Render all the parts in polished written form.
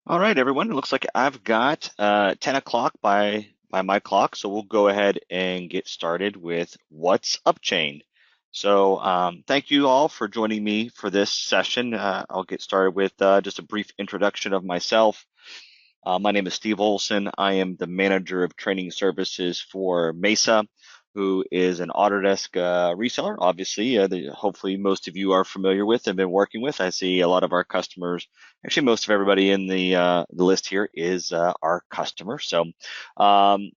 All right, everyone. It looks like I've got 10 o'clock by my clock, so we'll go ahead and get started with what's Upchain. So thank you all for joining me for this session. I'll get started with just a brief introduction of myself. My name is Steve Olson. I am the manager of training services for Mesa, who is an Autodesk reseller. Obviously, hopefully most of you are familiar with and been working with. I see a lot of our customers. Actually, most of everybody in the list here is our customer. So, um,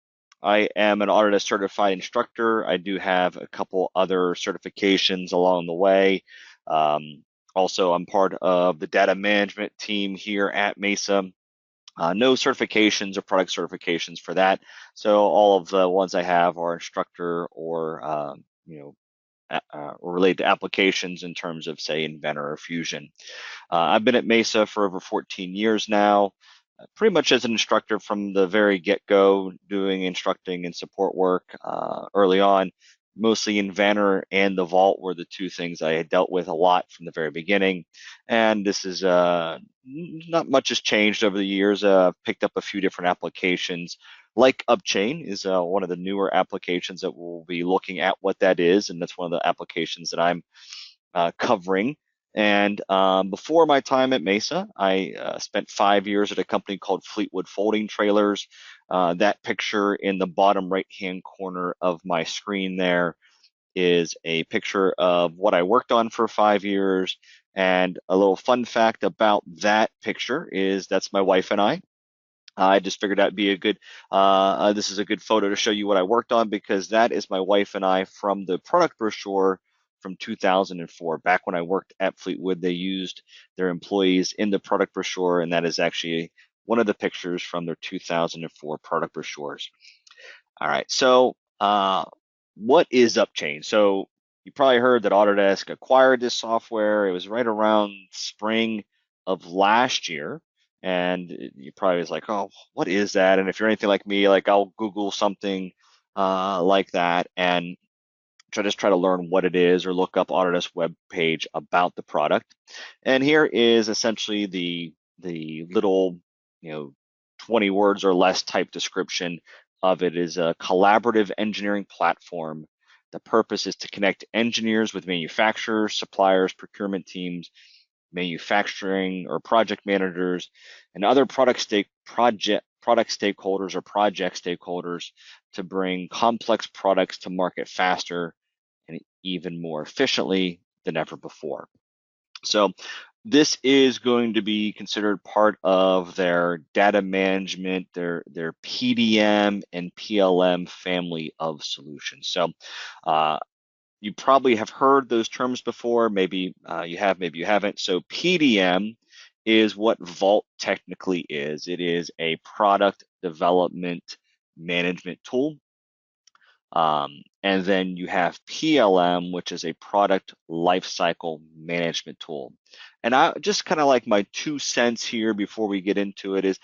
I am an Autodesk certified instructor. I do have a couple other certifications along the way. Also, I'm part of the data management team here at Mesa. No certifications or product certifications for that. So all of the ones I have are instructor or or related to applications in terms of say Inventor or Fusion. I've been at Mesa for over 14 years now, pretty much as an instructor from the very get-go, doing instructing and support work early on. Mostly Inventor and the Vault were the two things I had dealt with a lot from the very beginning. And this is not much has changed over the years. Picked up a few different applications. Like Upchain is one of the newer applications that we'll be looking at what that is, and that's one of the applications that I'm covering. And before my time at Mesa, I spent 5 years at a company called Fleetwood Folding Trailers. That picture in the bottom right-hand corner of my screen there is a picture of what I worked on for 5 years. And a little fun fact about that picture is that's my wife and I. I just figured that'd be a good, this is a good photo to show you what I worked on because that is my wife and I from the product brochure from 2004. Back when I worked at Fleetwood, they used their employees in the product brochure, and that is actually one of the pictures from their 2004 product brochures. All right, so what is Upchain? So you probably heard that Autodesk acquired this software. It was right around spring of last year. And you probably was like, oh, what is that? And if you're anything like me, like I'll Google something like that and try to learn what it is or look up Autodesk web page about the product. And here is essentially the little, you know, 20 words or less type description of it is a collaborative engineering platform. The purpose is to connect engineers with manufacturers, suppliers, procurement teams, manufacturing or project managers, and other product stakeholders or project stakeholders to bring complex products to market faster and even more efficiently than ever before. So this is going to be considered part of their data management, their PDM and PLM family of solutions. So you probably have heard those terms before. Maybe you have, maybe you haven't. So PDM is what Vault technically is. It is a product development management tool. And then you have PLM, which is a product lifecycle management tool. And I just kind of like my 2 cents here before we get into it is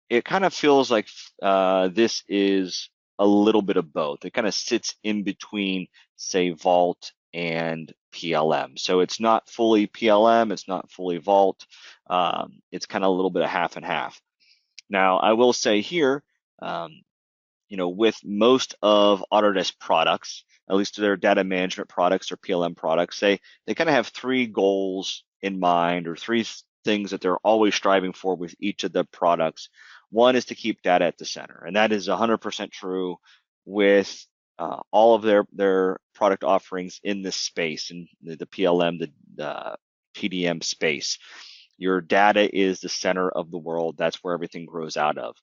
it kind of feels like this is a little bit of both. It kind of sits in between, say, Vault and PLM. So it's not fully PLM, it's not fully Vault. It's kind of a little bit of half and half. Now, I will say here, um, with most of Autodesk products, at least their data management products or PLM products, they kind of have three goals in mind or three things that they're always striving for with each of the products. One is to keep data at the center, and that is 100% true with all of their product offerings in this space, in the PLM, the PDM space. Your data is the center of the world. That's where everything grows out of.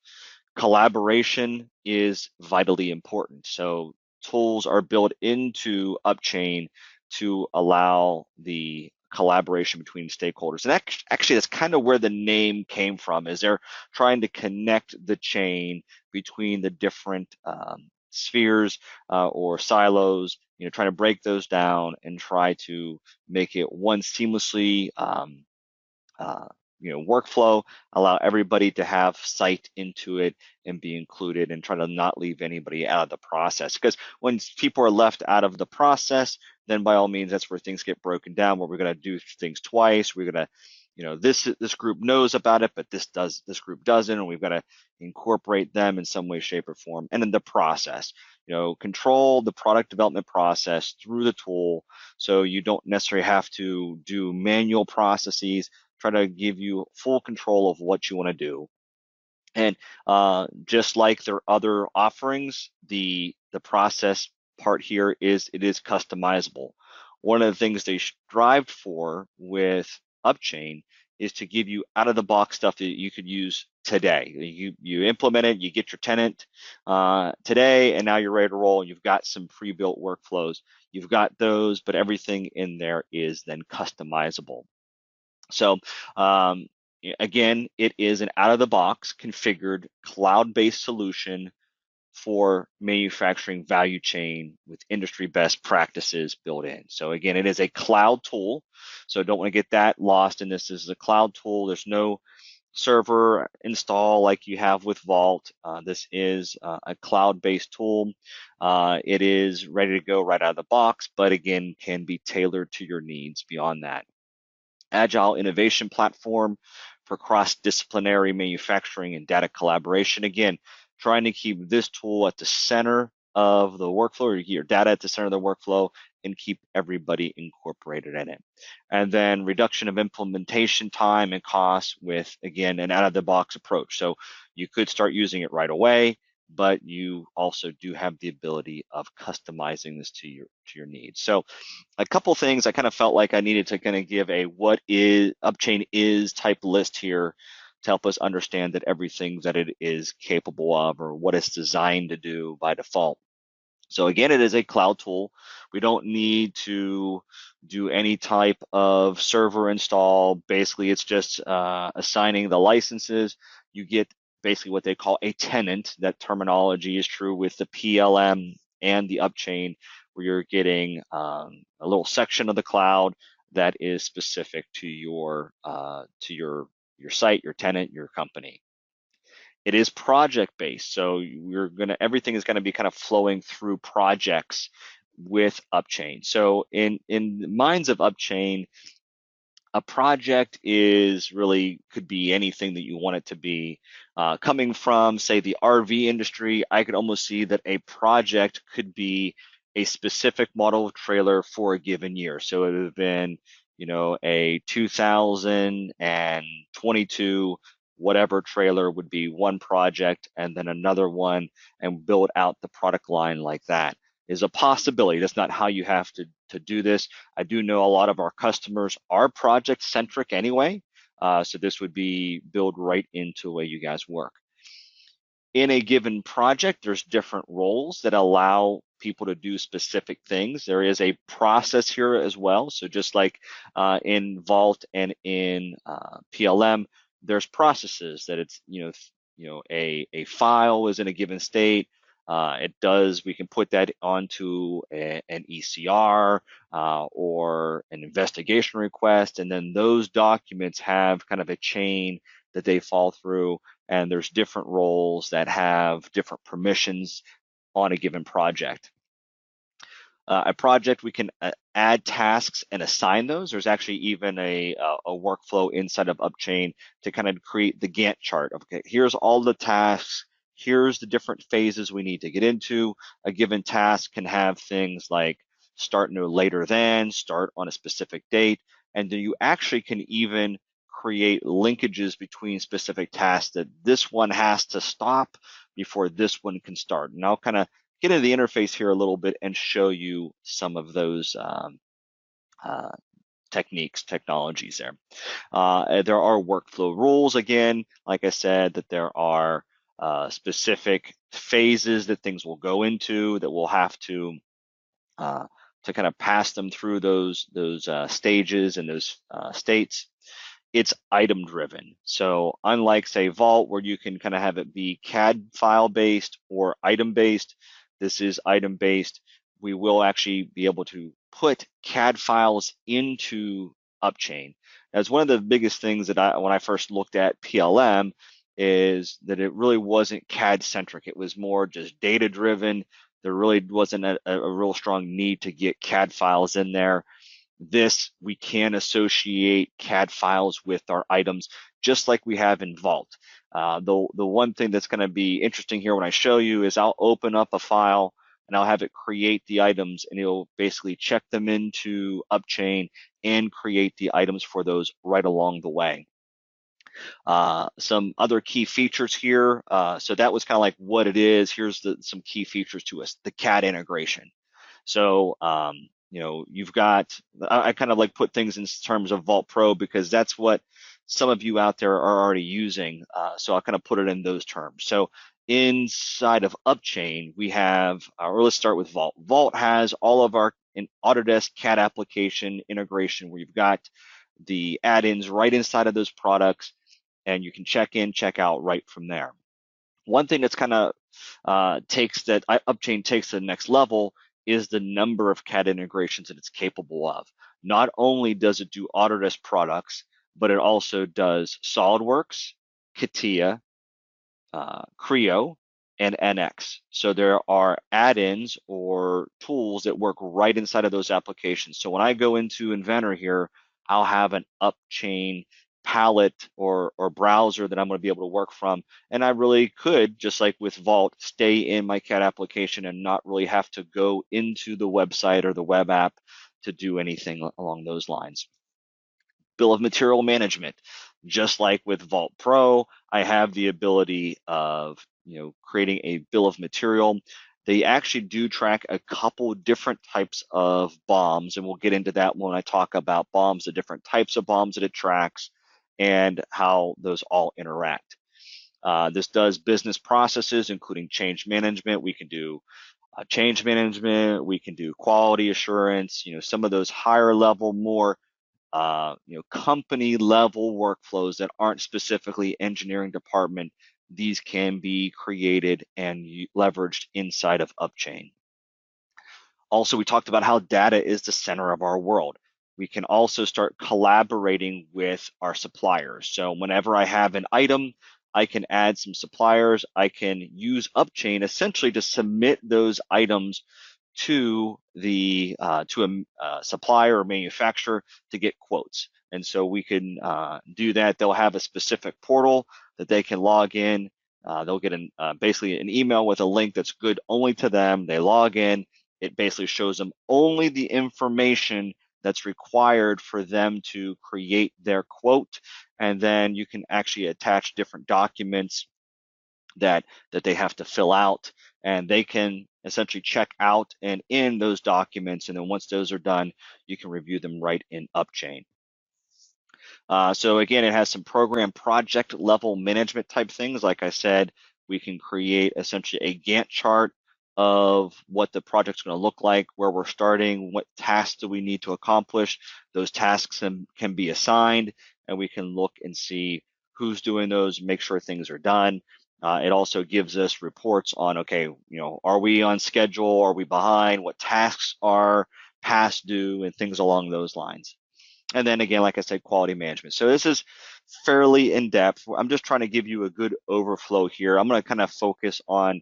Collaboration is vitally important. So tools are built into Upchain to allow the collaboration between stakeholders. And actually, that's kind of where the name came from, is they're trying to connect the chain between the different spheres or silos, trying to break those down and try to make it one seamlessly uh, workflow, allow everybody to have sight into it and be included and try to not leave anybody out of the process. Because when people are left out of the process, then by all means, that's where things get broken down, where we're going to do things twice. We're going to this group knows about it, but this group doesn't, and we've got to incorporate them in some way, shape, or form. And in the process, control the product development process through the tool, so you don't necessarily have to do manual processes. Try to give you full control of what you want to do. And just like their other offerings, the process part here is it is customizable. One of the things they strived for with Upchain is to give you out of the box stuff that you could use today. You implement it, you get your tenant today, and now you're ready to roll. You've got some pre-built workflows. You've got those, but everything in there is then customizable. So again, it is an out-of-the-box configured cloud-based solution for manufacturing value chain with industry best practices built in. So again, it is a cloud tool. So don't want to get that lost in this. This is a cloud tool. There's no server install like you have with Vault. This is a cloud-based tool. It is ready to go right out of the box, but again, can be tailored to your needs beyond that. Agile innovation platform for cross-disciplinary manufacturing and data collaboration. Again, trying to keep this tool at the center of the workflow, or your data at the center of the workflow, and keep everybody incorporated in it. And then reduction of implementation time and costs with, again, an out-of-the-box approach. So you could start using it right away, but you also do have the ability of customizing this to your needs. So a couple things I kind of felt like I needed to kind of give a what is Upchain is type list here to help us understand that everything that it is capable of, or what it's designed to do by default. So again, it is a cloud tool. We don't need to do any type of server install. Basically, it's just assigning the licenses. You get basically what they call a tenant. That terminology is true with the PLM and the Upchain, where you're getting a little section of the cloud that is specific to your site, your tenant, your company. It is project based, so everything is gonna be kind of flowing through projects with Upchain. So in the minds of Upchain, a project could be anything that you want it to be. Coming from, say, the RV industry, I could almost see that a project could be a specific model of trailer for a given year. So it would have been, a 2022 whatever trailer would be one project, and then another one, and build out the product line like that is a possibility. That's not how you have to do this. I do know a lot of our customers are project centric anyway, so this would be built right into the way you guys work. In a given project, there's different roles that allow people to do specific things. There is a process here as well. So just like in Vault and in PLM, there's processes that it's, a file is in a given state. We can put that onto an ECR or an investigation request, and then those documents have kind of a chain that they fall through, and there's different roles that have different permissions on a given project. A project, we can add tasks and assign those. There's actually even a workflow inside of Upchain to kind of create the Gantt chart. Okay, here's all the tasks. Here's the different phases we need to get into. A given task can have things like start no later than, start on a specific date, and then you actually can even create linkages between specific tasks that this one has to stop before this one can start. And I'll kind of get into the interface here a little bit and show you some of those technologies there. There are workflow rules, again, like I said, that there are specific phases that things will go into that we'll have to kind of pass them through those stages and those states. It's item driven. So unlike, say, Vault, where you can kind of have it be CAD file based or item based, this is item based. We will actually be able to put CAD files into Upchain. That's one of the biggest things that when I first looked at PLM, is that it really wasn't CAD centric. It was more just data driven. There really wasn't a real strong need to get CAD files in there. we can associate CAD files with our items just like we have in Vault. The one thing that's going to be interesting here when I show you is I'll open up a file and I'll have it create the items, and it'll basically check them into Upchain and create the items for those right along the way. Some other key features here. So that was kind of like what it is. Here's some key features to us. The CAD integration. So, you've got, I kind of like put things in terms of Vault Pro because that's what some of you out there are already using. So I'll kind of put it in those terms. So inside of Upchain, we have, or let's start with Vault. Vault has all of our Autodesk CAD application integration where you've got the add-ins right inside of those products, and you can check in, check out right from there. One thing that's kind of Upchain takes to the next level is the number of CAD integrations that it's capable of. Not only does it do Autodesk products, but it also does SolidWorks, CATIA, Creo, and NX. So there are add-ins or tools that work right inside of those applications. So when I go into Inventor here, I'll have an Upchain palette or browser that I'm going to be able to work from. And I really could, just like with Vault, stay in my CAD application and not really have to go into the website or the web app to do anything along those lines. Bill of material management. Just like with Vault Pro, I have the ability of creating a bill of material. They actually do track a couple different types of BOMs, and we'll get into that when I talk about BOMs, the different types of BOMs that it tracks, and how those all interact. This does business processes, including change management. We can do change management. We can do quality assurance. Some of those higher level, more company level workflows that aren't specifically engineering department, these can be created and leveraged inside of Upchain. Also, we talked about how data is the center of our world. We can also start collaborating with our suppliers. So whenever I have an item, I can add some suppliers. I can use Upchain essentially to submit those items to a supplier or manufacturer to get quotes. And so we can do that. They'll have a specific portal that they can log in. They'll get basically an email with a link that's good only to them. They log in. It basically shows them only the information that's required for them to create their quote. And then you can actually attach different documents that they have to fill out, and they can essentially check out and in those documents. And then once those are done, you can review them right in Upchain. So again, it has some program project level management type things. Like I said, we can create essentially a Gantt chart of what the project's going to look like, where we're starting, what tasks do we need to accomplish. Those tasks can be assigned, and we can look and see who's doing those, make sure things are done. It also gives us reports on, okay, are we on schedule? Are we behind? What tasks are past due, and things along those lines. And then again, like I said, quality management. So this is fairly in depth. I'm just trying to give you a good overflow here. I'm going to kind of focus on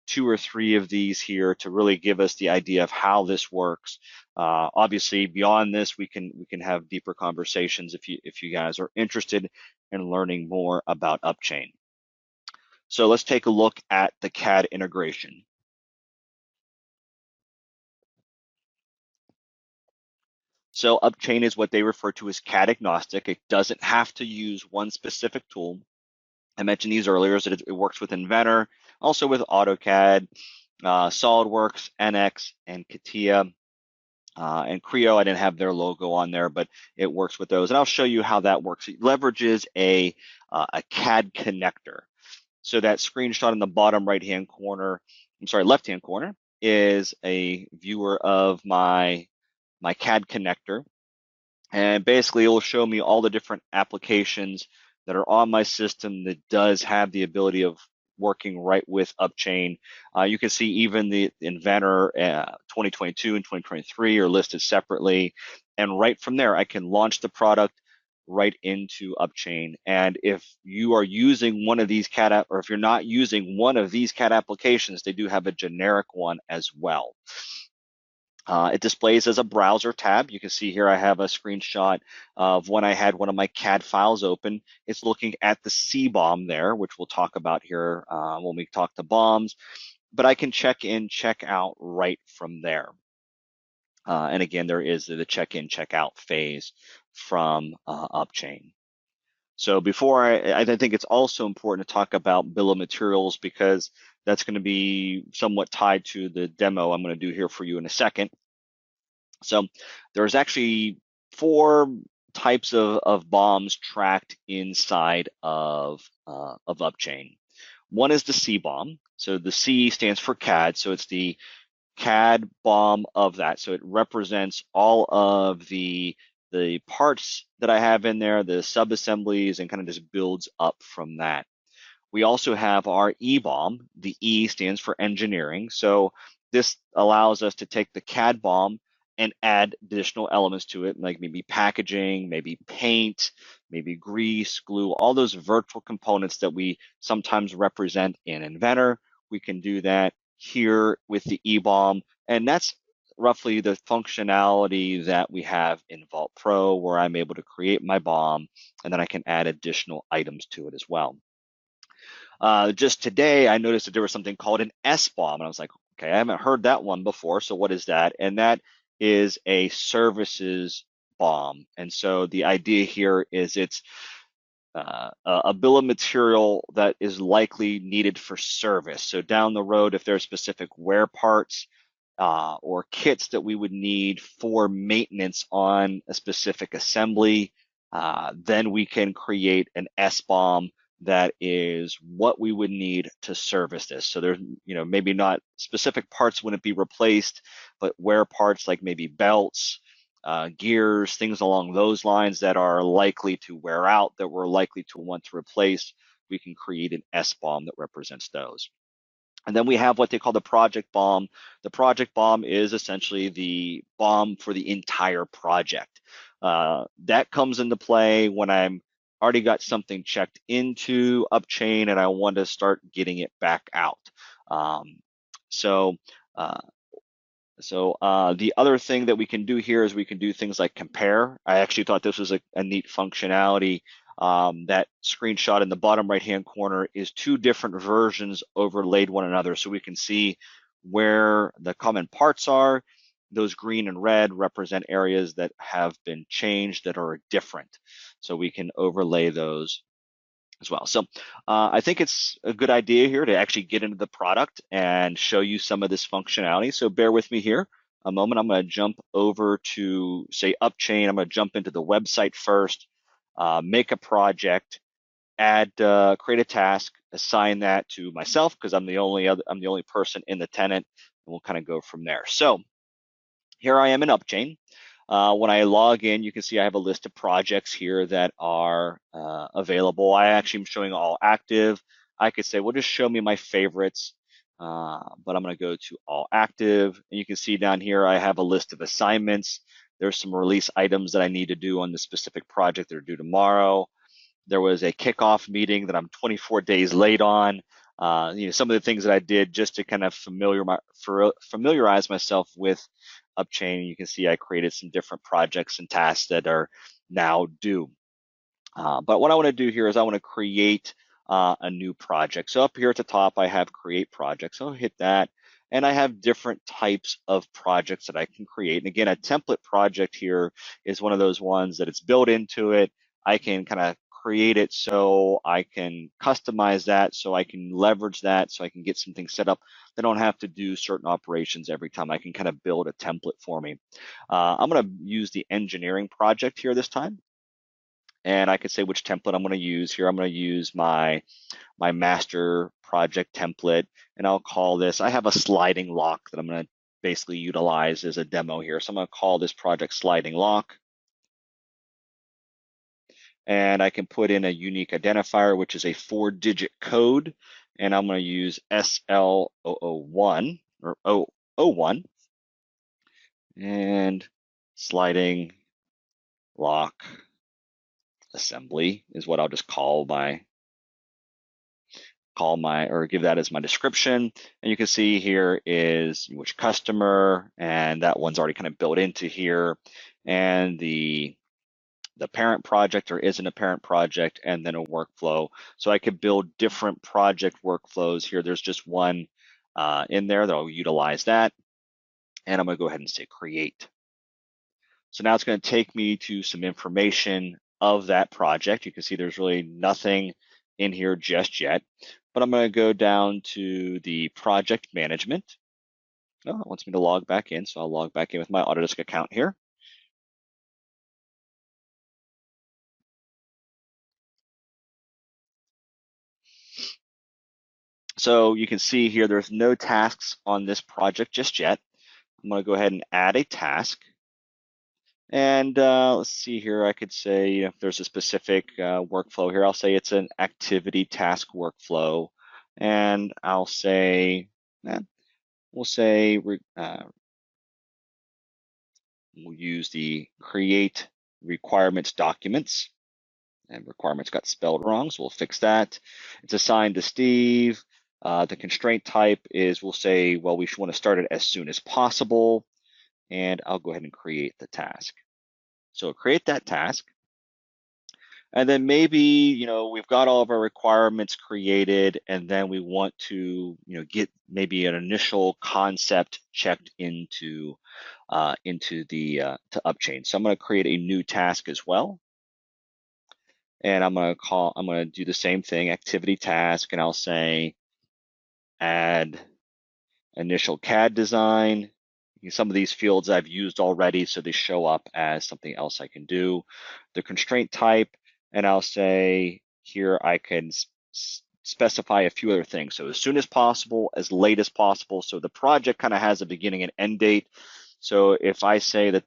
2 or 3 of these here to really give us the idea of how this works. Obviously, beyond this, we can have deeper conversations if you guys are interested in learning more about Upchain. So let's take a look at the CAD integration. So Upchain is what they refer to as CAD agnostic. It doesn't have to use one specific tool. I mentioned these earlier, so it works with Inventor, also with AutoCAD, SolidWorks, NX, and CATIA. And Creo, I didn't have their logo on there, but it works with those. And I'll show you how that works. It leverages a CAD connector. So that screenshot in the bottom left-hand corner is a viewer of my CAD connector. And basically it will show me all the different applications that are on my system that does have the ability of working right with Upchain. You can see even the Inventor 2022 and 2023 are listed separately. And right from there, I can launch the product right into Upchain. And if you are using one of these CAD, or if you're not using one of these CAD applications, they do have a generic one as well. It displays as a browser tab. You can see here I have a screenshot of when I had one of my CAD files open. It's looking at the C BOM there, which we'll talk about here when we talk to BOMs, but I can check in, check out right from there. And again, there is the check in, check out phase from Upchain. So before I think it's also important to talk about bill of materials because that's going to be somewhat tied to the demo I'm going to do here for you in a second. So there's actually 4 types of bombs tracked inside of Upchain. One is the C bomb. So the C stands for CAD. So it's the CAD BOM of that. So it represents all of the parts that I have in there, the sub-assemblies, and kind of just builds up from that. We also have our EBOM. The E stands for engineering. So this allows us to take the CAD BOM and add additional elements to it, like maybe packaging, maybe paint, maybe grease, glue, all those virtual components that we sometimes represent in Inventor. We can do that here with the EBOM, and that's roughly the functionality that we have in Vault Pro, where I'm able to create my BOM, and then I can add additional items to it as well. Just today, I noticed that there was something called an SBOM, and I was like, okay, I haven't heard that one before. So what is that? And that is a services BOM. And so the idea here is it's a bill of material that is likely needed for service. So down the road, if there are specific wear parts or kits that we would need for maintenance on a specific assembly, then we can create an SBOM that is what we would need to service this. So there's, maybe not specific parts wouldn't be replaced, but wear parts like maybe belts, gears, things along those lines that are likely to wear out, that we're likely to want to replace, we can create an SBOM that represents those. And then we have what they call the project BOM. The project BOM is essentially the BOM for the entire project. That comes into play when I'm already got something checked into Upchain and I want to start getting it back out. So uh, the other thing that we can do here is we can do things like compare. I actually thought this was a neat functionality. That screenshot in the bottom right-hand corner is 2 different versions overlaid one another. So we can see where the common parts are. Those green and red represent areas that have been changed that are different. So we can overlay those as well. So I think it's a good idea here to actually get into the product and show you some of this functionality. So bear with me here a moment. I'm going to jump over to, say, Upchain. I'm going to jump into the website first, make a project, add, create a task, assign that to myself because I'm the only person in the tenant, and we'll kind of go from there. So here I am in Upchain. When I log in, you can see I have a list of projects here that are available. I actually am showing all active. I could say, well, just show me my favorites, but I'm going to go to all active. And you can see down here, I have a list of assignments. There's some release items that I need to do on the specific project that are due tomorrow. There was a kickoff meeting that I'm 24 days late on. Some of the things that I did just to kind of familiarize myself with Upchain. You can see I created some different projects and tasks that are now due. But what I want to do here is I want to create a new project. So up here at the top, I have create project. So I'll hit that. And I have different types of projects that I can create. And again, a template project here is one of those ones that it's built into it. I can kind of create it so I can customize that, so I can leverage that, so I can get some things set up. They don't have to do certain operations every time. I can kind of build a template for me. I'm going to use the engineering project here this time. And I could say which template I'm going to use here. I'm going to use my master project template, and I'll call this, I have a sliding lock that I'm going to basically utilize as a demo here. So I'm going to call this project sliding lock. And I can put in a unique identifier, which is a 4-digit code. And I'm going to use SL001 or 001 and sliding lock assembly is what I'll just call call or give that as my description. And you can see here is which customer, and that one's already kind of built into here. And the parent project or isn't a parent project, and then a workflow. So I could build different project workflows here. There's just one in there that I'll utilize that. And I'm going to go ahead and say create. So now it's going to take me to some information of that project. You can see there's really nothing in here just yet, but I'm going to go down to the project management. Oh, it wants me to log back in, so I'll log back in with my Autodesk account here. So you can see here there's no tasks on this project just yet. I'm going to go ahead and add a task. And let's see here, I could say if there's a specific workflow here, I'll say it's an activity task workflow. And I'll say, we'll say we'll use the create requirements documents. And requirements got spelled wrong, so we'll fix that. It's assigned to Steve. The constraint type is, we'll say, well, we want to start it as soon as possible. And I'll go ahead and create the task. So create that task. And then maybe, we've got all of our requirements created, and then we want to, get maybe an initial concept checked into the to Upchain. So I'm going to create a new task as well. And I'm going to do the same thing, activity task, and I'll say add initial CAD design. Some of these fields I've used already, so they show up as something else I can do. The constraint type, and I'll say here I can specify a few other things. So as soon as possible, as late as possible. So the project kind of has a beginning and end date. So if I say that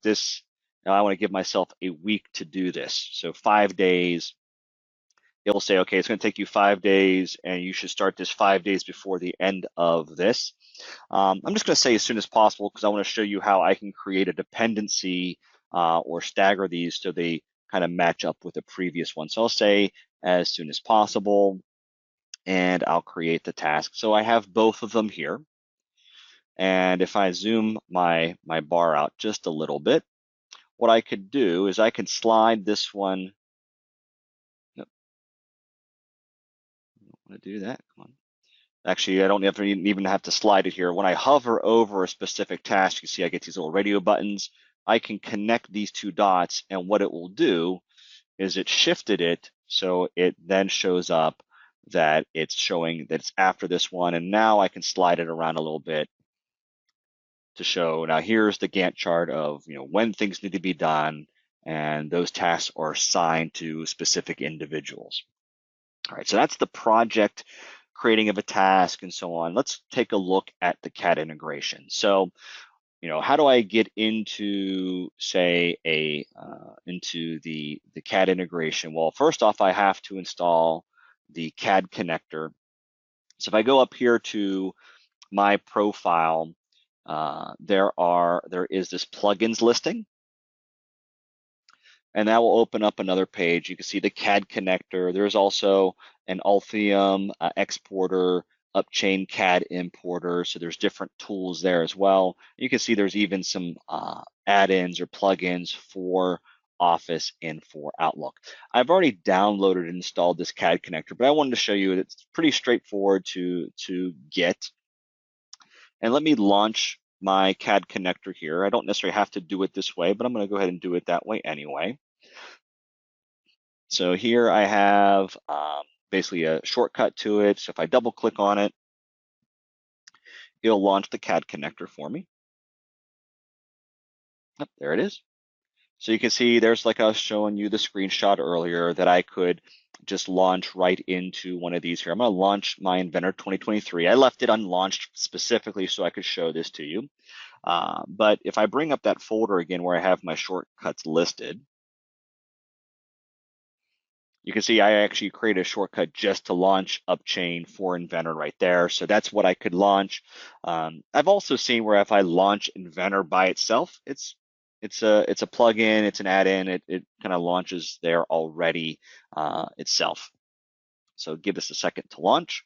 now I want to give myself a week to do this. So 5 days, it'll say, okay, it's going to take you 5 days, and you should start this 5 days before the end of this. I'm just going to say as soon as possible because I want to show you how I can create a dependency or stagger these so they kind of match up with the previous one. So I'll say as soon as possible, and I'll create the task. So I have both of them here. And if I zoom my bar out just a little bit, what I could do is I can slide this one. Nope, I don't want to do that. Come on. Actually, I don't even have to slide it here. When I hover over a specific task, you see I get these little radio buttons. I can connect these two dots, and what it will do is it shifted it so it then shows up that it's showing that it's after this one, and now I can slide it around a little bit to show, now here's the Gantt chart of when things need to be done, and those tasks are assigned to specific individuals. All right, so that's the project creating of a task and so on. Let's take a look at the CAD integration. So, how do I get into, say, into the CAD integration? Well, first off, I have to install the CAD connector. So if I go up here to my profile, there is this plugins listing, and that will open up another page. You can see the CAD connector. There's also an Altium exporter, Upchain CAD importer. So there's different tools there as well. You can see there's even some add-ins or plugins for Office and for Outlook. I've already downloaded and installed this CAD connector, but I wanted to show you that it's pretty straightforward to get. And let me launch my CAD connector here. I don't necessarily have to do it this way, but I'm going to go ahead and do it that way anyway. So here I have basically a shortcut to it. So if I double click on it, it'll launch the CAD connector for me. Yep, there it is. So you can see there's, like I was showing you the screenshot earlier, that I could just launch right into one of these here. I'm going to launch my Inventor 2023. I left it unlaunched specifically so I could show this to you. But if I bring up that folder again where I have my shortcuts listed, you can see I actually created a shortcut just to launch Upchain for Inventor right there. So that's what I could launch. I've also seen where if I launch Inventor by itself, it's a plugin, it's an add-in, it kind of launches there already itself. So give this a second to launch.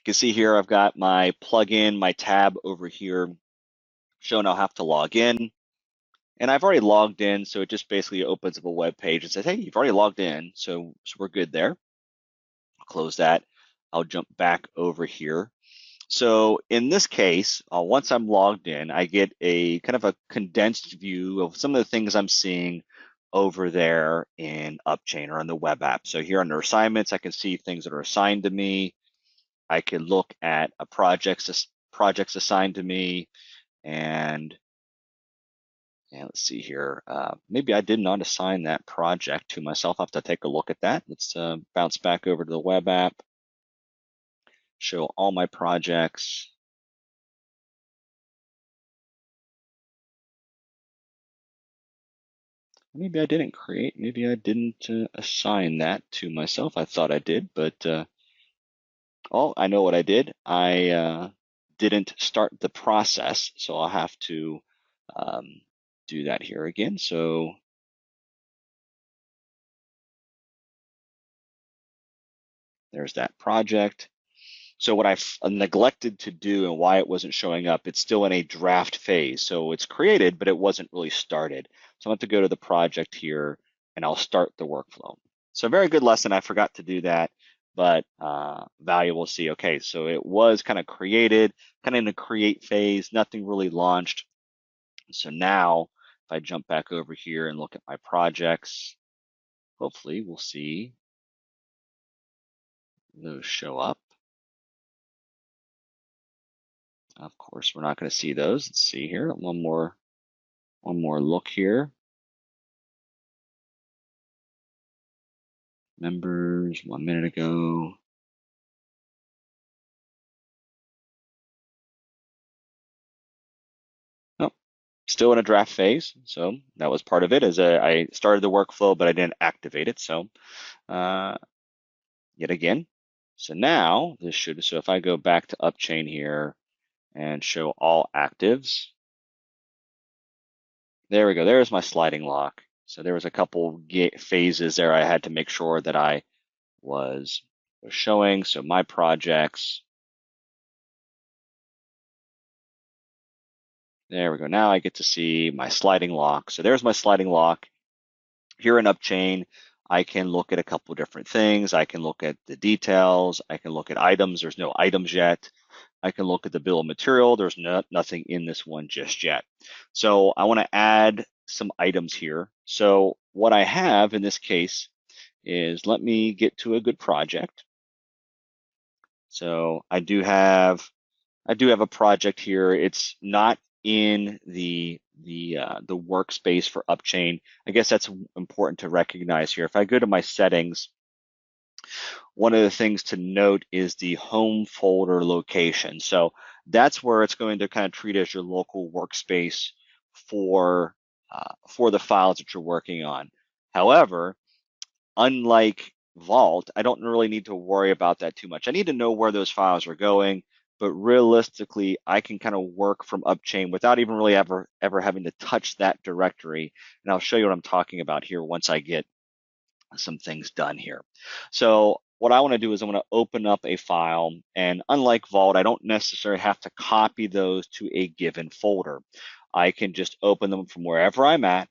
can see here I've got my plugin, my tab over here showing I'll have to log in. And I've already logged in, so it just basically opens up a web page and says, hey, you've already logged in, so we're good there. I'll close that. I'll jump back over here. So in this case, once I'm logged in, I get a kind of a condensed view of some of the things I'm seeing over there in Upchain or on the web app. So here under assignments, I can see things that are assigned to me. I can look at projects assigned to me, and let's see here. Maybe I did not assign that project to myself. I'll have to take a look at that. Let's bounce back over to the web app, show all my projects. Maybe I didn't maybe I didn't assign that to myself. I thought I did, but oh, I know what I did. I didn't start the process, so I'll have to do that here again. So there's that project. So what I've neglected to do and why it wasn't showing up, it's still in a draft phase. So it's created, but it wasn't really started. So I'm going to go to the project here and I'll start the workflow. So very good lesson. I forgot to do that, but valuable to see. Okay, so it was kind of created, kind of in the create phase, nothing really launched. So now if I jump back over here and look at my projects, hopefully we'll see those show up. Of course, we're not going to see those. Let's see here. One more look here. Members, 1 minute ago. Oh, still in a draft phase. So that was part of it. I started the workflow, but I didn't activate it. So yet again. So now this should. So if I go back to Upchain here and show all actives, there we go. There's my sliding lock. So there was a couple phases there I had to make sure that I was showing. So my projects. There we go. Now I get to see my sliding lock. So there's my sliding lock. Here in Upchain, I can look at a couple of different things. I can look at the details. I can look at items. There's no items yet. I can look at the bill of material. There's nothing in this one just yet. So I want to add some items here. So what I have in this case is, let me get to a good project. So I do have a project here. It's not in the workspace for Upchain. I guess that's important to recognize here. If I go to my settings, one of the things to note is the home folder location. So that's where it's going to kind of treat as your local workspace for the files that you're working on. However, unlike Vault, I don't really need to worry about that too much. I need to know where those files are going, but realistically, I can kind of work from Upchain without even really ever having to touch that directory. And I'll show you what I'm talking about here once I get some things done here. So what I want to do is I want to open up a file, and unlike Vault, I don't necessarily have to copy those to a given folder. I can just open them from wherever I'm at.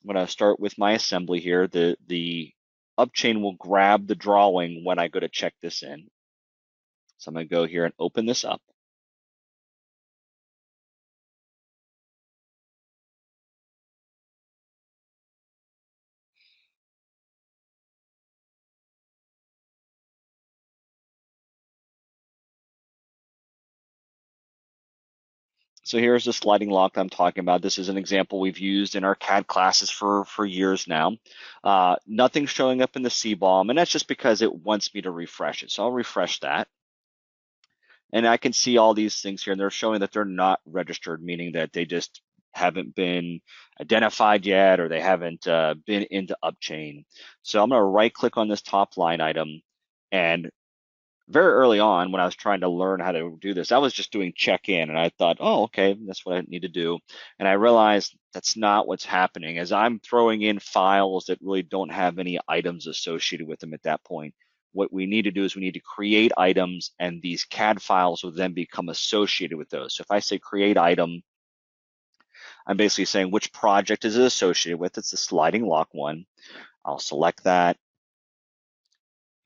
I'm going to start with my assembly here. The Upchain will grab the drawing when I go to check this in. So I'm going to go here and open this up. So here's the sliding lock I'm talking about. This is an example we've used in our CAD classes for years now. Nothing's showing up in the CBOM, and that's just because it wants me to refresh it. So I'll refresh that. And I can see all these things here, and they're showing that they're not registered, meaning that they just haven't been identified yet, or they haven't been into Upchain. So I'm going to right click on this top line item, and very early on when I was trying to learn how to do this, I was just doing check-in, and I thought, oh, okay, that's what I need to do. And I realized that's not what's happening, as I'm throwing in files that really don't have any items associated with them at that point. what we need to do is we need to create items, and these CAD files will then become associated with those. So if I say create item, I'm basically saying which project is it associated with. It's the sliding lock one. I'll select that,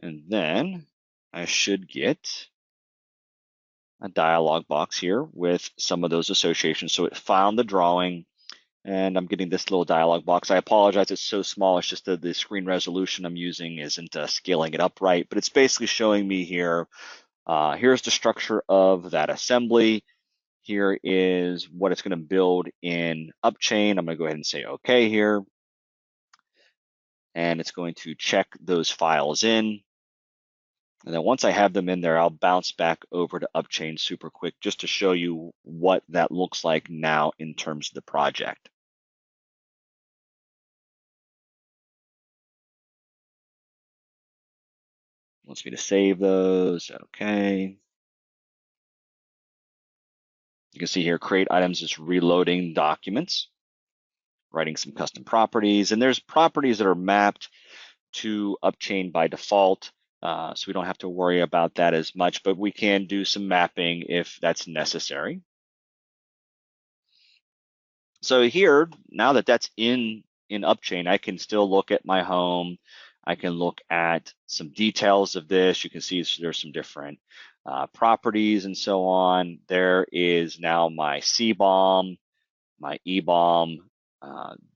and then I should get a dialog box here with some of those associations. So it found the drawing, and I'm getting this little dialog box. I apologize, it's so small. It's just the screen resolution I'm using isn't scaling it up right, but it's basically showing me here, here's the structure of that assembly. Here is what it's going to build in Upchain. I'm going to go ahead and say OK here, and it's going to check those files in. And then once I have them in there, I'll bounce back over to Upchain super quick just to show you what that looks like now in terms of the project. Wants me to save those. Okay. You can see here, create items is reloading documents, writing some custom properties. And there's properties that are mapped to Upchain by default. So we don't have to worry about that as much, but we can do some mapping if that's necessary. So here, now that that's in Upchain, I can still look at my home. I can look at some details of this. You can see there's some different properties and so on. There is now my C-BOM, my E-BOM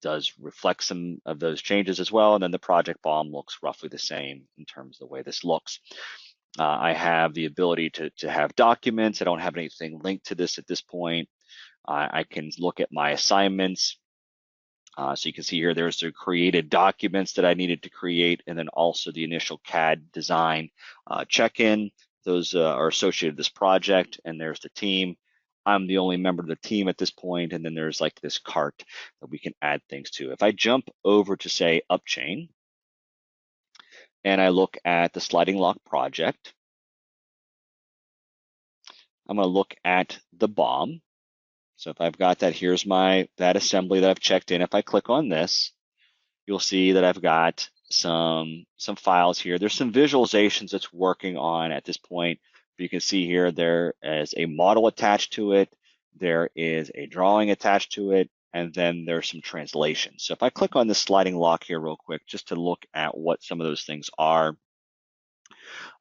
does reflect some of those changes as well. And then the project BOM looks roughly the same in terms of the way this looks. I have the ability to have documents. I don't have anything linked to this at this point. I can look at my assignments. So you can see here, there's the created documents that I needed to create, and then also the initial CAD design check-in. Those are associated with this project, and there's the team. I'm the only member of the team at this point, and then there's like this cart that we can add things to. If I jump over to say Upchain, and I look at the sliding lock project, I'm going to look at the BOM. So if I've got that, here's that assembly that I've checked in. If I click on this, you'll see that I've got some files here. There's some visualizations it's working on at this point. But you can see here there is a model attached to it. There is a drawing attached to it, and then there's some translations. So if I click on this sliding lock here real quick, just to look at what some of those things are.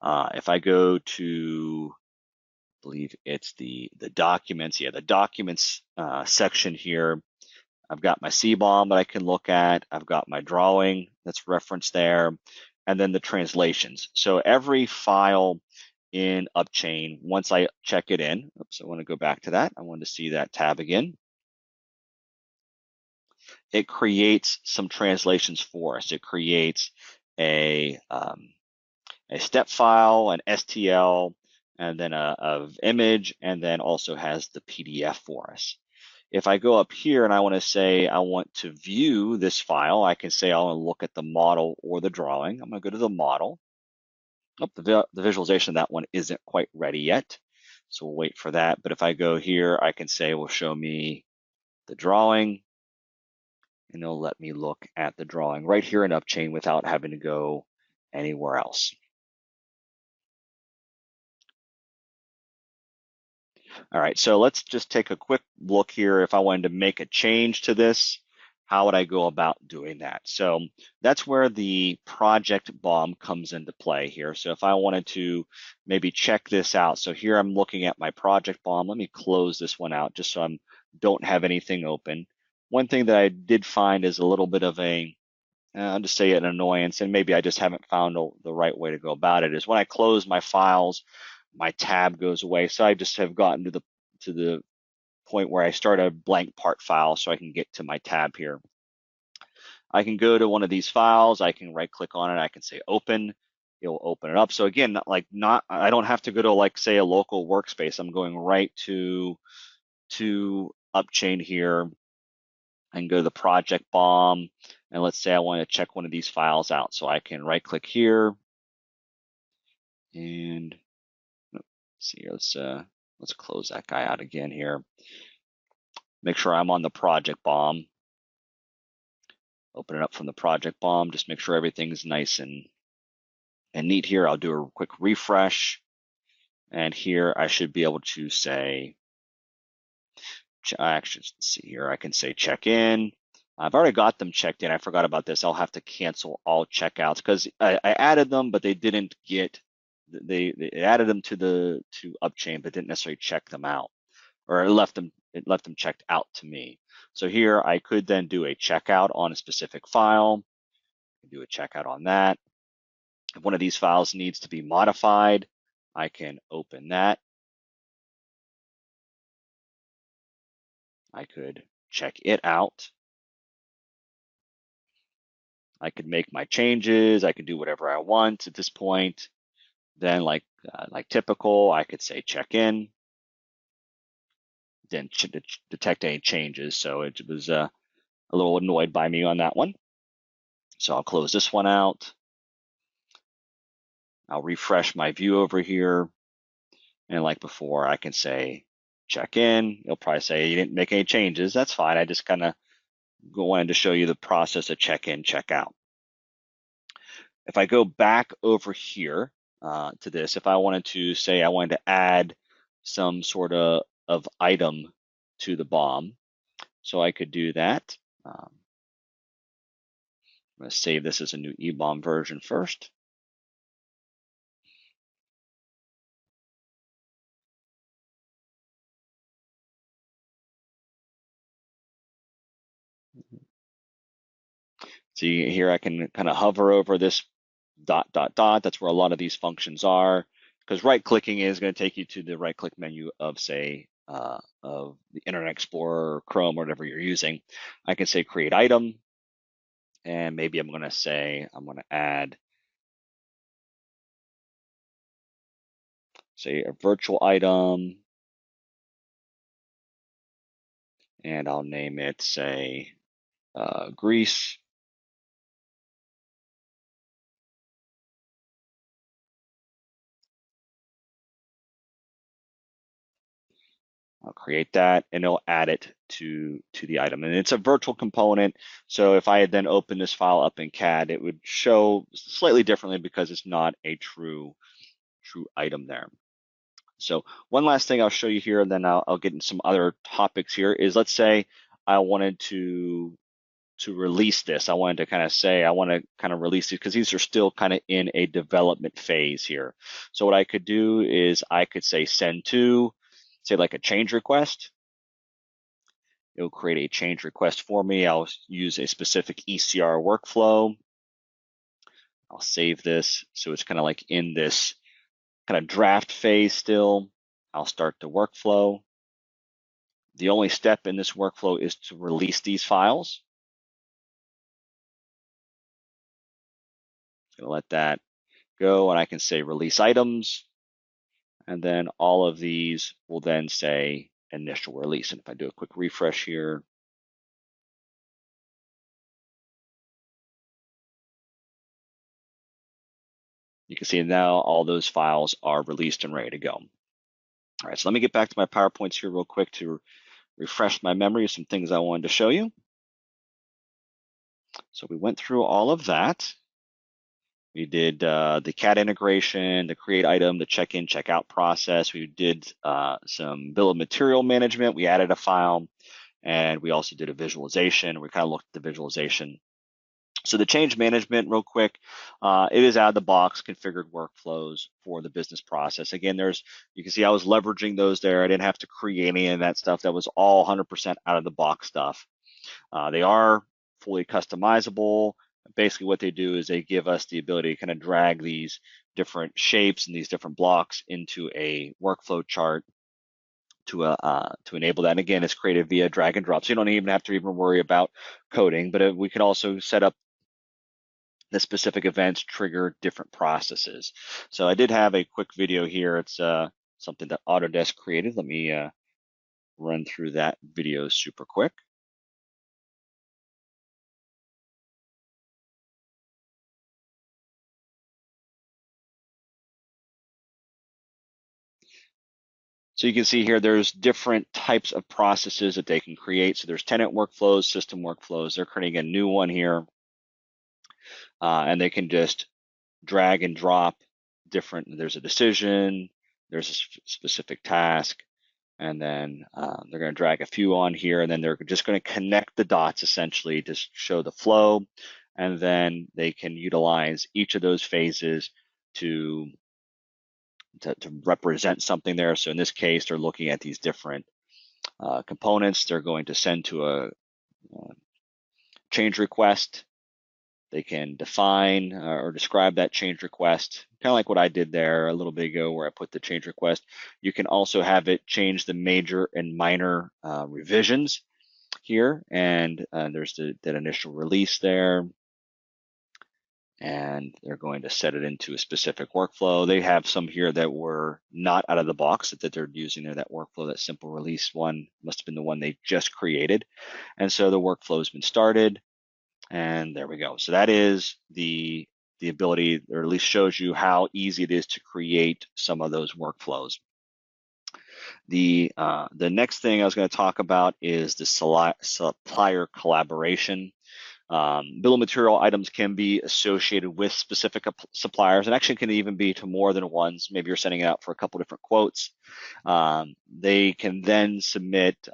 If I go to, I believe it's the documents, yeah, the documents section here, I've got my C-BOM that I can look at. I've got my drawing that's referenced there, and then the translations. So every file in Upchain, once I check it in, oops, I want to go back to that. I want to see that tab again. It creates some translations for us. It creates a step file, an STL, and then a image, and then also has the PDF for us. If I go up here and I want to say I want to view this file, I can say I want to look at the model or the drawing. I'm going to go to the model. Oh, the visualization of that one isn't quite ready yet, so we'll wait for that. But if I go here, I can say, well, show me the drawing, and it'll let me look at the drawing right here in Upchain without having to go anywhere else. All right, so let's just take a quick look here. If I wanted to make a change to this, how would I go about doing that? So that's where the project BOM comes into play here. So if I wanted to maybe check this out, so here I'm looking at my project BOM. Let me close this one out just so I don't have anything open. One thing that I did find is a little bit of I'll just say an annoyance, and maybe I just haven't found the right way to go about it, is when I close my files, my tab goes away. So I just have gotten to the point where I start a blank part file so I can get to my tab here. I can go to one of these files, I can right click on it, I can say open, it'll open it up. So again, I don't have to go to like say a local workspace. I'm going right to Upchain here and go to the project BOM. And let's say I want to check one of these files out. So I can right click here and see here, let's close that guy out again here. Make sure I'm on the project BOM. Open it up from the project BOM, just make sure everything's nice and And neat here, I'll do a quick refresh. And here I should be able to say, actually, let's see here, I can say check in. I've already got them checked in. I forgot about this. I'll have to cancel all checkouts because I added them, but they didn't get, they added them to Upchain, but didn't necessarily check them out, or it left them checked out to me. So here I could then do a checkout on a specific file, do a checkout on that. If one of these files needs to be modified, I can open that. I could check it out. I could make my changes. I could do whatever I want at this point. Then like typical, I could say check in, then detect any changes. So it was a little annoyed by me on that one. So I'll close this one out. I'll refresh my view over here. And like before, I can say check in. It'll probably say you didn't make any changes. That's fine. I just kind of wanted to show you the process of check in, check out. If I go back over here to this, if I wanted to say I wanted to add some sort of item to the BOM, so I could do that. I'm going to save this as a new eBOM version first. See here, I can kind of hover over this dot, dot, dot. That's where a lot of these functions are, because right-clicking is going to take you to the right-click menu of, say, of the Internet Explorer or Chrome or whatever you're using. I can say create item, and maybe I'm going to say I'm going to add, say, a virtual item, and I'll name it, say, Greece. I'll create that and it'll add it to the item. And it's a virtual component. So if I had then opened this file up in CAD, it would show slightly differently because it's not a true item there. So one last thing I'll show you here, and then I'll get into some other topics here, is let's say I wanted to release this. I wanted to kind of say, I want to kind of release these because these are still kind of in a development phase here. So what I could do is I could say send to, say like a change request. It'll create a change request for me. I'll use a specific ECR workflow. I'll save this. So it's kind of like in this kind of draft phase still. I'll start the workflow. The only step in this workflow is to release these files. I'm going to let that go, and I can say release items, and then all of these will then say initial release. And if I do a quick refresh here, you can see now all those files are released and ready to go. All right, so let me get back to my PowerPoints here real quick to refresh my memory of some things I wanted to show you. So we went through all of that. We did the CAD integration, the create item, the check-in, check-out process. We did some bill of material management. We added a file, and we also did a visualization. We kind of looked at the visualization. So the change management, real quick, it is out of the box configured workflows for the business process. Again, you can see I was leveraging those there. I didn't have to create any of that stuff. That was all 100% out of the box stuff. They are fully customizable. Basically what they do is they give us the ability to kind of drag these different shapes and these different blocks into a workflow chart to enable that. And again, it's created via drag and drop. So you don't even have to worry about coding, but we can also set up the specific events trigger different processes. So I did have a quick video here. It's something that Autodesk created. Let me run through that video super quick. So you can see here, there's different types of processes that they can create. So there's tenant workflows, system workflows. They're creating a new one here, and they can just drag and drop different, there's a decision, there's a specific task, and then they're going to drag a few on here, and then they're just going to connect the dots essentially to show the flow, and then they can utilize each of those phases to represent something there. So in this case, they're looking at these different components. They're going to send to a change request. They can define or describe that change request, kind of like what I did there a little bit ago where I put the change request. You can also have it change the major and minor revisions here, and there's that initial release there, and they're going to set it into a specific workflow. They have some here that were not out of the box that they're using there. That workflow, that simple release one, must have been the one they just created, and so the workflow has been started. And there we go. So that is the ability, or at least shows you how easy it is to create some of those workflows. The next thing I was going to talk about is the supplier collaboration. Bill of material items can be associated with specific suppliers, and actually can even be to more than ones. Maybe you're sending it out for a couple different quotes. They can then submit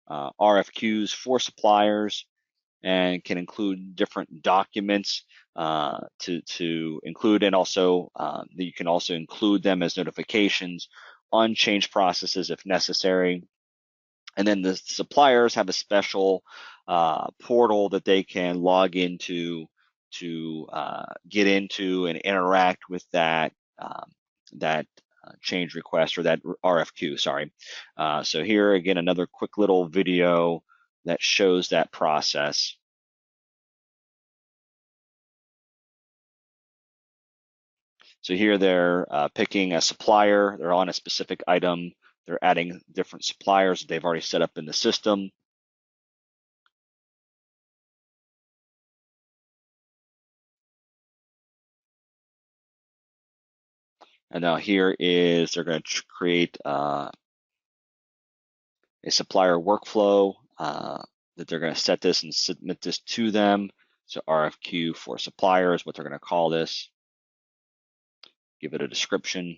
RFQs for suppliers, and can include different documents to include, and also you can also include them as notifications on change processes if necessary. And then the suppliers have a special portal that they can log into to get into and interact with that change request, or that RFQ, sorry. So here again, another quick little video that shows that process. So here they're picking a supplier, they're on a specific item, they're adding different suppliers that they've already set up in the system. And now here is, they're going to create a supplier workflow that they're going to set this and submit this to them. So RFQ for suppliers, what they're going to call this. Give it a description.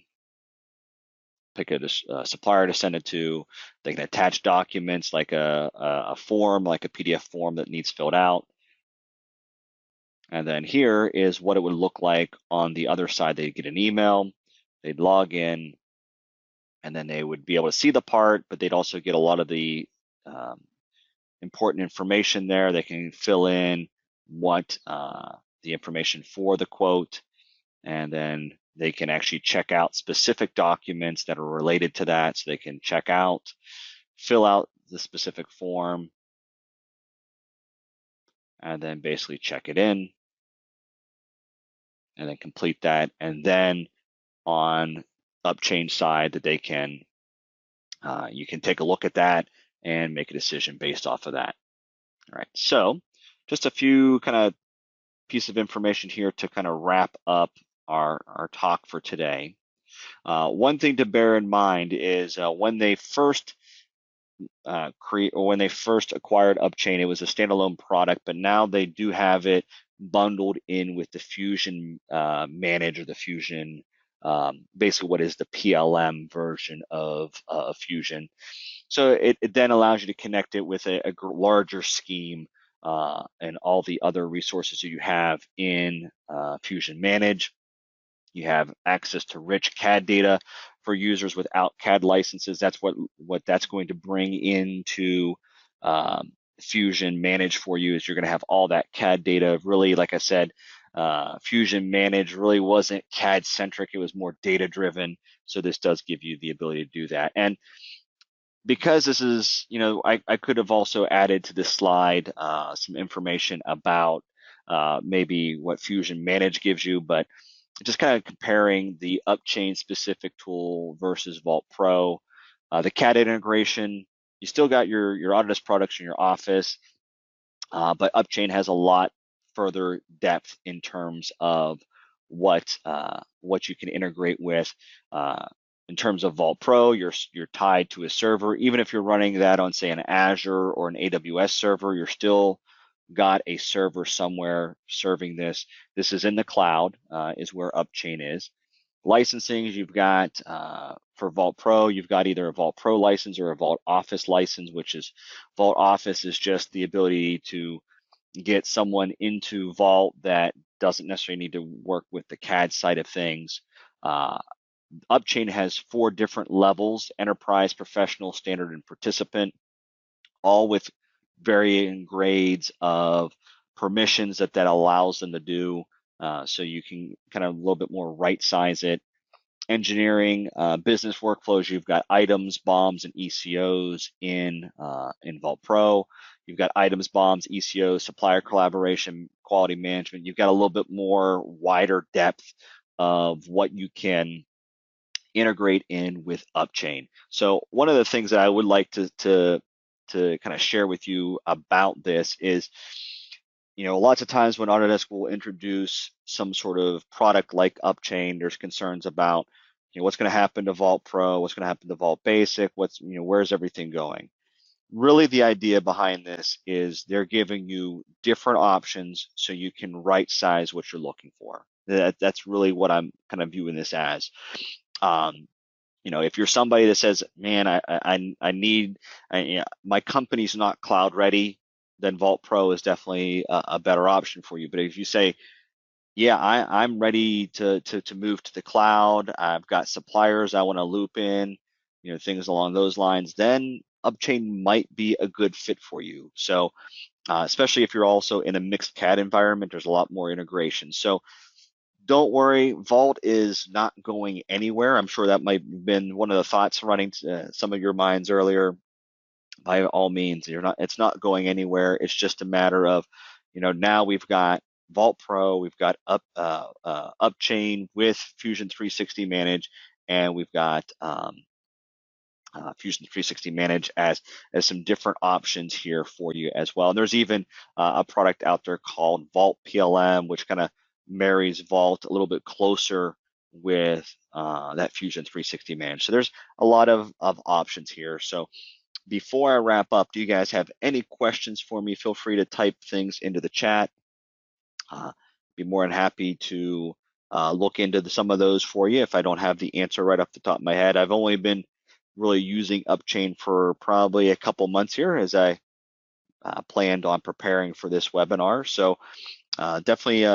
Pick a supplier to send it to. They can attach documents like a form, like a PDF form that needs filled out. And then here is what it would look like on the other side. They'd get an email, they'd log in, and then they would be able to see the part, but they'd also get a lot of the important information there. They can fill in what the information for the quote, and then they can actually check out specific documents that are related to that. So they can check out, fill out the specific form, and then basically check it in, and then complete that. And then on Upchain side, that they can, you can take a look at that and make a decision based off of that. All right, so just a few kind of piece of information here to kind of wrap up our talk for today. One thing to bear in mind is when they first when they first acquired Upchain, it was a standalone product, but now they do have it bundled in with the Fusion Manage, or the Fusion, basically what is the PLM version of Fusion. So it then allows you to connect it with a larger scheme and all the other resources that you have in Fusion Manage. You have access to rich CAD data for users without CAD licenses. That's what that's going to bring into Fusion Manage for you, is you're going to have all that CAD data. Really, like I said, Fusion Manage really wasn't CAD centric, it was more data driven. So this does give you the ability to do that. And because this is, I could have also added to this slide some information about maybe what Fusion Manage gives you, but just kind of comparing the Upchain specific tool versus Vault Pro. The CAD integration, you still got your Autodesk products in your office, but Upchain has a lot further depth in terms of what you can integrate with. In terms of Vault Pro, you're tied to a server. Even if you're running that on, say, an Azure or an AWS server, you're still got a server somewhere serving this. This is in the cloud, is where Upchain is. Licensing, you've got for Vault Pro, you've got either a Vault Pro license or a Vault Office license, which is Vault Office is just the ability to get someone into Vault that doesn't necessarily need to work with the CAD side of things. Upchain has 4 different levels: enterprise, professional, standard, and participant, all with varying grades of permissions that allows them to do. So you can kind of a little bit more right size it. Engineering, business workflows, you've got items, bombs, and ECOs in Vault Pro. You've got items, bombs, ECOs, supplier collaboration, quality management. You've got a little bit more wider depth of what you can integrate in with Upchain. So one of the things that I would like to kind of share with you about this is, lots of times when Autodesk will introduce some sort of product like Upchain, there's concerns about, what's going to happen to Vault Pro, what's going to happen to Vault Basic, where's everything going? Really, the idea behind this is they're giving you different options so you can right size what you're looking for. That's really what I'm kind of viewing this as. If you're somebody that says, man, I need, my company's not cloud ready, then Vault Pro is definitely a better option for you. But if you say, yeah, I'm ready to move to the cloud, I've got suppliers I want to loop in, things along those lines, then Upchain might be a good fit for you. So especially if you're also in a mixed CAD environment, there's a lot more integration. So don't worry, Vault is not going anywhere. I'm sure that might have been one of the thoughts running some of your minds earlier. By all means, it's not going anywhere. It's just a matter of, now we've got Vault Pro, we've got Upchain with Fusion 360 Manage, and we've got Fusion 360 Manage as some different options here for you as well. And there's even a product out there called Vault PLM, which kind of marries Vault a little bit closer with that Fusion 360 Manage. So there's a lot of options here. So before I wrap up, do you guys have any questions for me? Feel free to type things into the chat. Be more than happy to look into some of those for you if I don't have the answer right off the top of my head. I've only been really using Upchain for probably a couple months here as I planned on preparing for this webinar. So definitely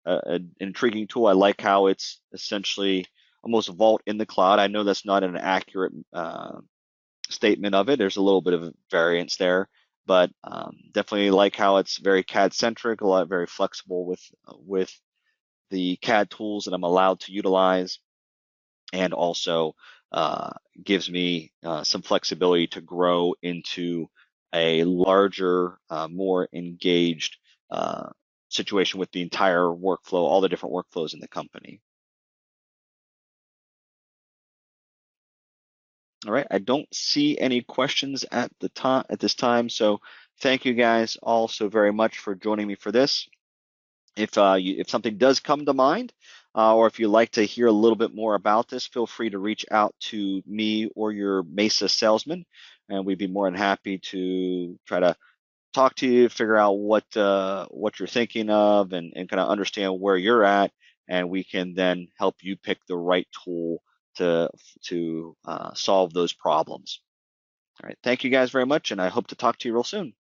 an intriguing tool. I like how it's essentially almost Vault in the cloud. I know that's not an accurate statement of it. There's a little bit of variance there, but definitely like how it's very CAD centric, very flexible with the CAD tools that I'm allowed to utilize, and also gives me some flexibility to grow into a larger, more engaged situation with the entire workflow, all the different workflows in the company. All right, I don't see any questions at this time, so thank you guys all so very much for joining me for this. If something does come to mind, or if you'd like to hear a little bit more about this, feel free to reach out to me or your Mesa salesman, and we'd be more than happy to try to talk to you, figure out what you're thinking of, and kind of understand where you're at, and we can then help you pick the right tool to solve those problems. All right, thank you guys very much, and I hope to talk to you real soon.